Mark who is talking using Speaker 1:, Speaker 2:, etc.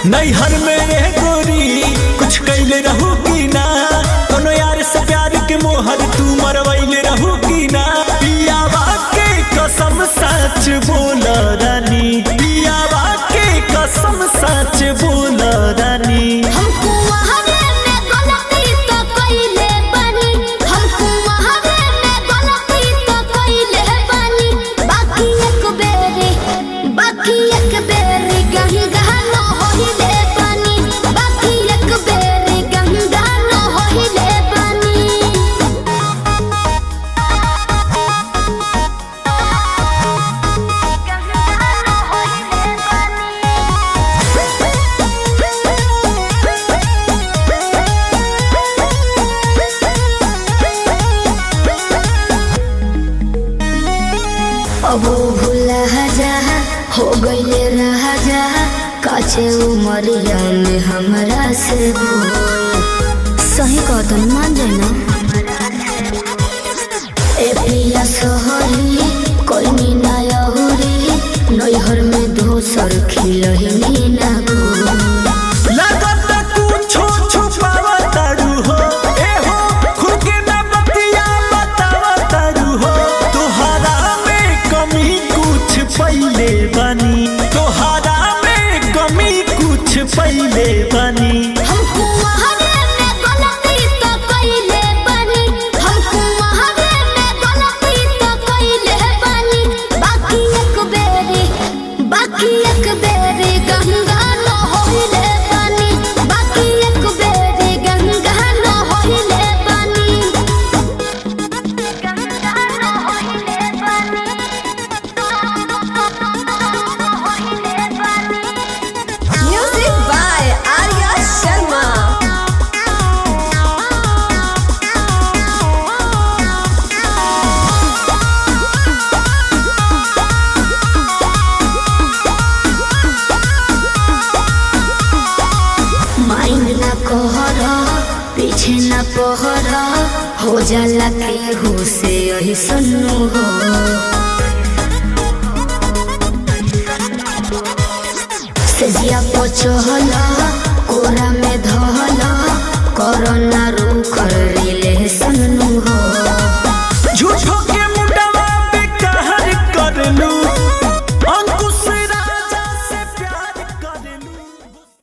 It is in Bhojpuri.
Speaker 1: नैहर में रे गोरी कुछ कैले रहू की ना, कोनो यार से प्यार के मोहर तू मरवैले रहू की ना। पियावा के कसम सच बोल रानी, पियावा के कसम सच बोल रानी।
Speaker 2: हमको वहावे में गलती तो कइले बानी, हमको वहावे में गलती तो कइले बानी। बाकी एक बेरी गंगा न होइले बानी, बाकी एक बेरी गंगा न होइले बानी। अब भूला जा हो गईले रहा जा, काचे उमरिया में हमरा से बोल। सही कहतन मान जाए ना। ए पिया सोहरी कोई मीना यहुरी, नैहर में दोसर खिलही ना गोल।
Speaker 1: लागत कुछो छुपावा तारू हो, ए हो खुद के ना बतिया बतावा तारू हो। तोहरा में कमी कुछ पहिले बानी, तोहरा में कमी कुछ पहिले बानी।
Speaker 2: हमको वहावे में गलती तो कइले बानी, हमको वहावे में गलती तो कइले बानी। बाकी एक बेरी गंगा न होइले बानी, बाकी एक बेरी गंगा न होइले बानी, गंगा न होइले बानी, होइले बानी।
Speaker 3: Music by Arya Sharma.
Speaker 2: Mind ना कहरा पीछे ना पहरा, हो जाला केहू से यही सन्नु हो। सेजिया पचहला कोरा में धहला, कोरोना रू कर रिले सन्नु हो।